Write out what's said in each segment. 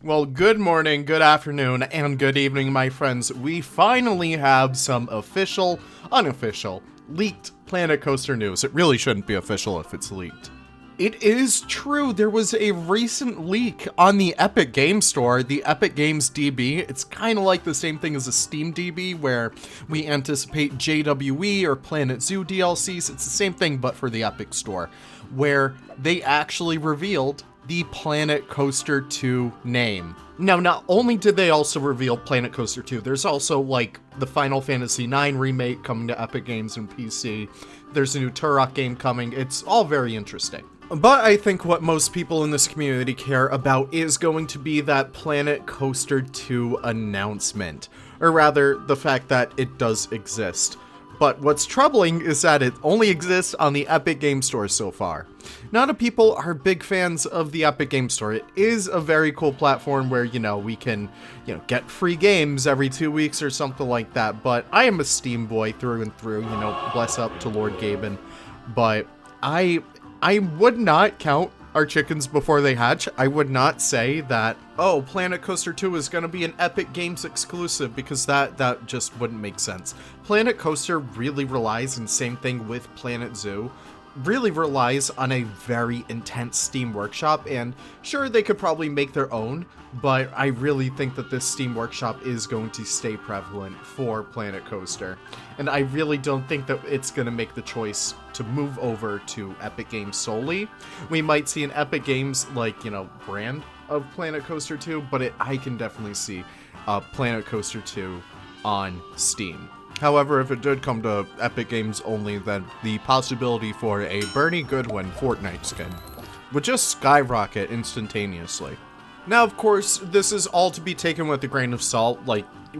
Well, good morning, good afternoon, and good evening, my friends. We finally have some official, unofficial, leaked Planet Coaster news. It really shouldn't be official if it's leaked. It is true, there was a recent leak on the Epic Game Store, the Epic Games DB. It's kind of like the same thing as a Steam DB, where we anticipate JWE or Planet Zoo DLCs. It's the same thing, but for the Epic Store, where they actually revealed the Planet Coaster 2 name. Now, not only did they also reveal Planet Coaster 2, there's also, like, the Final Fantasy IX remake coming to Epic Games and PC. There's a new Turok game coming. It's all very interesting. But I think what most people in this community care about is going to be that Planet Coaster 2 announcement. Or rather, the fact that it does exist. But what's troubling is that it only exists on the Epic Game Store so far. Not a people are big fans of the Epic Game Store. It is a very cool platform where, we can, get free games every 2 weeks or something like that. But I am a Steam boy through and through, bless up to Lord Gaben. But I would not count our chickens before they hatch. I would not say that, oh, Planet Coaster 2 is going to be an Epic Games exclusive, because that just wouldn't make sense. Planet Coaster really relies, and same thing with Planet Zoo, really relies on a very intense Steam Workshop, and sure, they could probably make their own, but I really think that this Steam Workshop is going to stay prevalent for Planet Coaster, and I really don't think that it's going to make the choice to move over to Epic Games solely. We might see an Epic Games, brand of Planet Coaster 2, but I can definitely see Planet Coaster 2 on Steam. However, if it did come to Epic Games only, then the possibility for a Bernie Goodwin Fortnite skin would just skyrocket instantaneously. Now, of course, this is all to be taken with a grain of salt.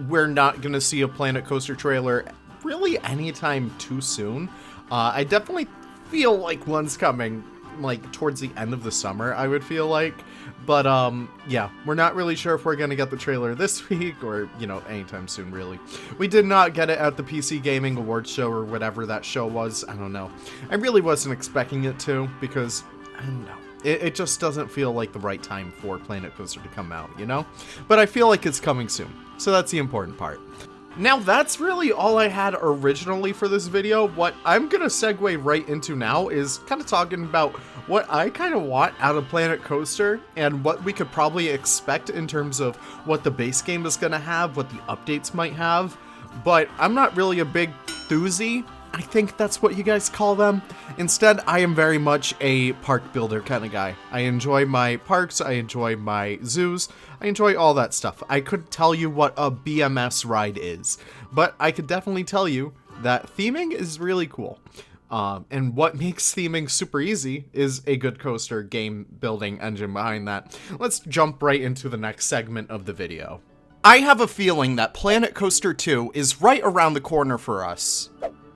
We're not going to see a Planet Coaster trailer really anytime too soon. I definitely feel like one's coming, towards the end of the summer, I would feel like. But, yeah, we're not really sure if we're going to get the trailer this week or, anytime soon, really. We did not get it at the PC Gaming Awards show or whatever that show was. I don't know. I really wasn't expecting it to, because, I don't know. It just doesn't feel like the right time for Planet Coaster to come out, But I feel like it's coming soon, so that's the important part. Now, that's really all I had originally for this video. What I'm gonna segue right into now is kind of talking about what I kind of want out of Planet Coaster and what we could probably expect in terms of what the base game is gonna have, what the updates might have. But I'm not really a big enthusi. I think that's what you guys call them. Instead, I am very much a park builder kind of guy. I enjoy my parks, I enjoy my zoos, I enjoy all that stuff. I couldn't tell you what a BMS ride is, but I could definitely tell you that theming is really cool. And what makes theming super easy is a good coaster game building engine behind that. Let's jump right into the next segment of the video. I have a feeling that Planet Coaster 2 is right around the corner for us.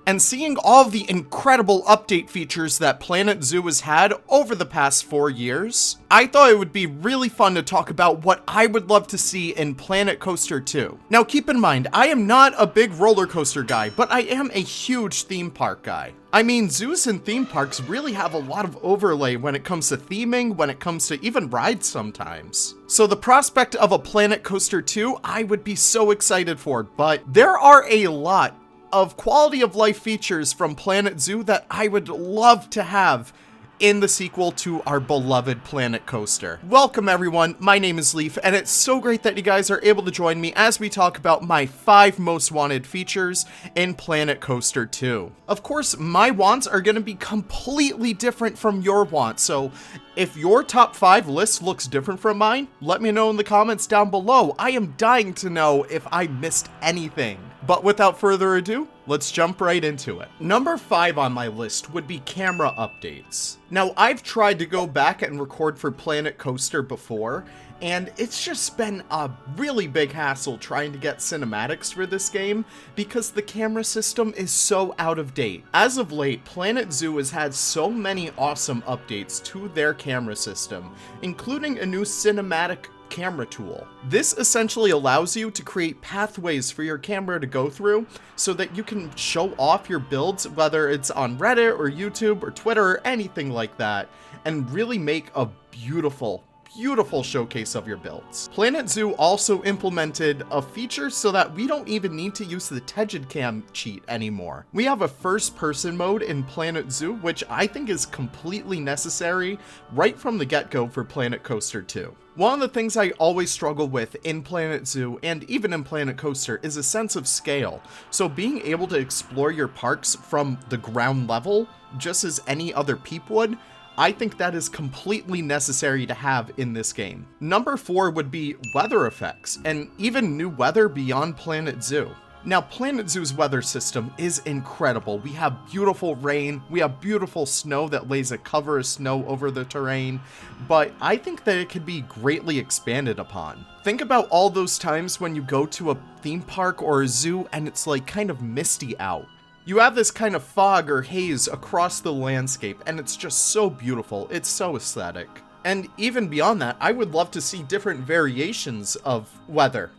And seeing all of the incredible update features that Planet Zoo has had over the past 4 years, I thought it would be really fun to talk about what I would love to see in Planet Coaster 2. Now keep in mind, I am not a big roller coaster guy, but I am a huge theme park guy. I mean, zoos and theme parks really have a lot of overlay when it comes to theming, when it comes to even rides sometimes. So the prospect of a Planet Coaster 2, I would be so excited for, but there are a lot of quality of life features from Planet Zoo that I would love to have in the sequel to our beloved Planet Coaster. Welcome everyone, my name is Leaf, and it's so great that you guys are able to join me as we talk about my 5 most wanted features in Planet Coaster 2. Of course, my wants are going to be completely different from your wants, so if your top 5 list looks different from mine, let me know in the comments down below. I am dying to know if I missed anything. But without further ado, let's jump right into it. Number 5 on my list would be camera updates. Now, I've tried to go back and record for Planet Coaster before, and it's just been a really big hassle trying to get cinematics for this game because the camera system is so out of date. As of late, Planet Zoo has had so many awesome updates to their camera system, including a new cinematic camera tool. This essentially allows you to create pathways for your camera to go through so that you can show off your builds, whether it's on Reddit or YouTube or Twitter or anything like that, and really make a beautiful beautiful showcase of your builds. Planet Zoo also implemented a feature so that we don't even need to use the Tegid cheat anymore. We have a first-person mode in Planet Zoo, which I think is completely necessary right from the get-go for Planet Coaster 2. One of the things I always struggle with in Planet Zoo and even in Planet Coaster is a sense of scale. So being able to explore your parks from the ground level, just as any other peep would, I think that is completely necessary to have in this game. Number 4 would be weather effects, and even new weather beyond Planet Zoo. Now, Planet Zoo's weather system is incredible. We have beautiful rain, we have beautiful snow that lays a cover of snow over the terrain, but I think that it could be greatly expanded upon. Think about all those times when you go to a theme park or a zoo and it's like kind of misty out. You have this kind of fog or haze across the landscape, and it's just so beautiful. It's so aesthetic. And even beyond that, I would love to see different variations of weather.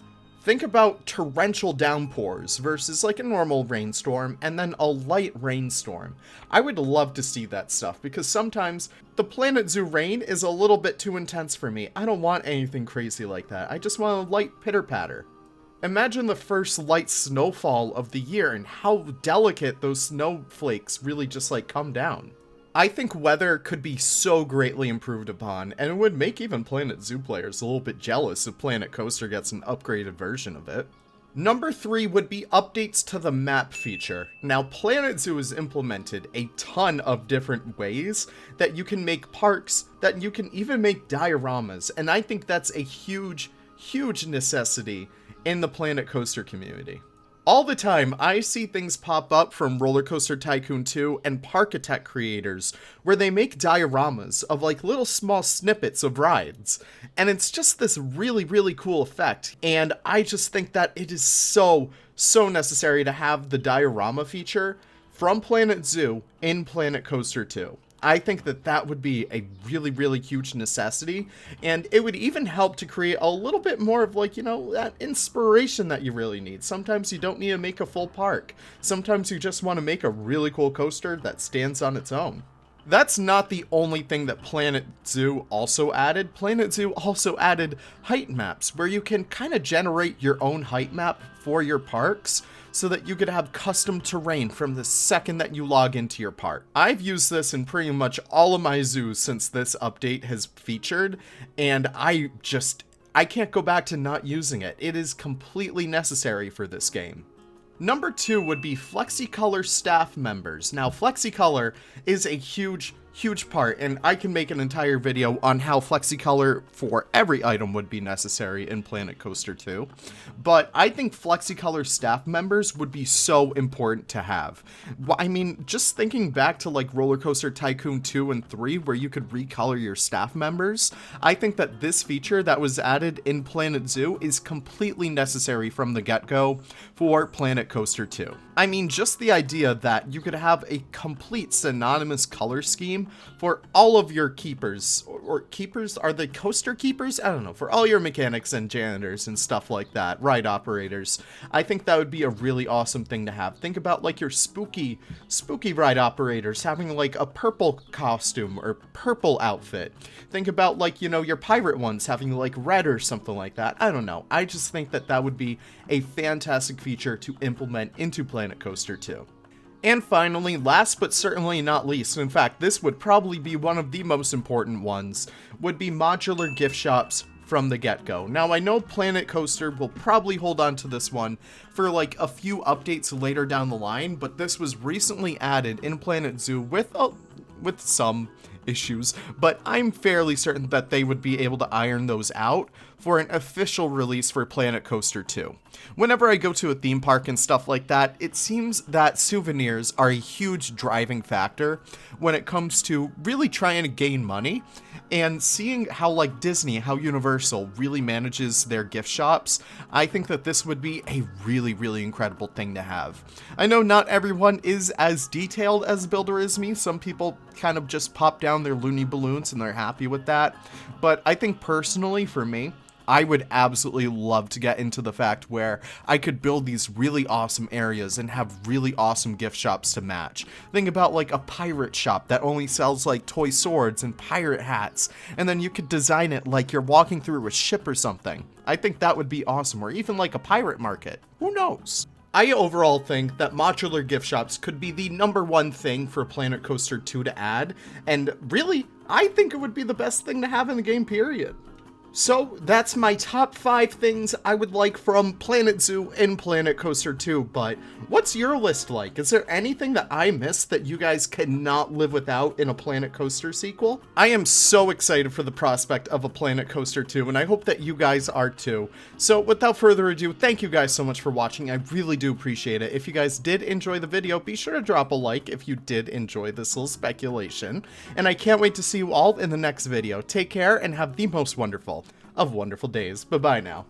Think about torrential downpours versus like a normal rainstorm and then a light rainstorm. I would love to see that stuff because sometimes the Planet Zoo rain is a little bit too intense for me. I don't want anything crazy like that. I just want a light pitter-patter. Imagine the first light snowfall of the year and how delicate those snowflakes really just like come down. I think weather could be so greatly improved upon, and it would make even Planet Zoo players a little bit jealous if Planet Coaster gets an upgraded version of it. Number 3 would be updates to the map feature. Now, Planet Zoo has implemented a ton of different ways that you can make parks, that you can even make dioramas, and I think that's a huge necessity in the Planet Coaster community. All the time, I see things pop up from Roller Coaster Tycoon 2 and Parkitect creators where they make dioramas of like little small snippets of rides. And it's just this really cool effect. And I just think that it is so necessary to have the diorama feature from Planet Zoo in Planet Coaster 2. I think that that would be a really huge necessity, and it would even help to create a little bit more of like, you know, that inspiration that you really need. Sometimes you don't need to make a full park. Sometimes you just want to make a really cool coaster that stands on its own. That's not the only thing that Planet Zoo also added. Planet Zoo also added height maps, where you can kind of generate your own height map for your parks, so that you could have custom terrain from the second that you log into your park. I've used this in pretty much all of my zoos since this update has featured, and I can't go back to not using it. It is completely necessary for this game. Number 2 would be FlexiColor staff members. Now, FlexiColor is a huge part, and I can make an entire video on how FlexiColor for every item would be necessary in Planet Coaster 2. But I think FlexiColor staff members would be so important to have. I mean, just thinking back to like Roller Coaster Tycoon 2 and 3, where you could recolor your staff members, I think that this feature that was added in Planet Zoo is completely necessary from the get-go for Planet Coaster 2. I mean, just the idea that you could have a complete synonymous color scheme for all of your keepers, or keepers, are they coaster keepers? I don't know, for all your mechanics and janitors and stuff like that, ride operators. I think that would be a really awesome thing to have. Think about like your spooky ride operators having like a purple costume or purple outfit. Think about like, you know, your pirate ones having like red or something like that. I don't know. I just think that that would be a fantastic feature to implement into Planet Coaster 2. And finally, last but certainly not least, in fact, this would probably be one of the most important ones, would be modular gift shops from the get-go. Now, I know Planet Coaster will probably hold on to this one for like a few updates later down the line, but this was recently added in Planet Zoo with some issues, but I'm fairly certain that they would be able to iron those out for an official release for Planet Coaster 2. Whenever I go to a theme park and stuff like that, it seems that souvenirs are a huge driving factor when it comes to really trying to gain money, and seeing how like Disney, how Universal really manages their gift shops, I think that this would be a really incredible thing to have. I know not everyone is as detailed as Builder is me. Some people kind of just pop down their loony balloons and they're happy with that. But I think personally for me, I would absolutely love to get into the fact where I could build these really awesome areas and have really awesome gift shops to match. Think about like a pirate shop that only sells like toy swords and pirate hats, and then you could design it like you're walking through a ship or something. I think that would be awesome, or even like a pirate market. Who knows? I overall think that modular gift shops could be the #1 thing for Planet Coaster 2 to add, and really, I think it would be the best thing to have in the game, period. So that's my top 5 things I would like from Planet Zoo in Planet Coaster 2, but what's your list like? Is there anything that I missed that you guys cannot live without in a Planet Coaster sequel? I am so excited for the prospect of a Planet Coaster 2, and I hope that you guys are too. So without further ado, thank you guys so much for watching. I really do appreciate it. If you guys did enjoy the video, be sure to drop a like if you did enjoy this little speculation, and I can't wait to see you all in the next video. Take care and have the most wonderful of wonderful days. Bye-bye now.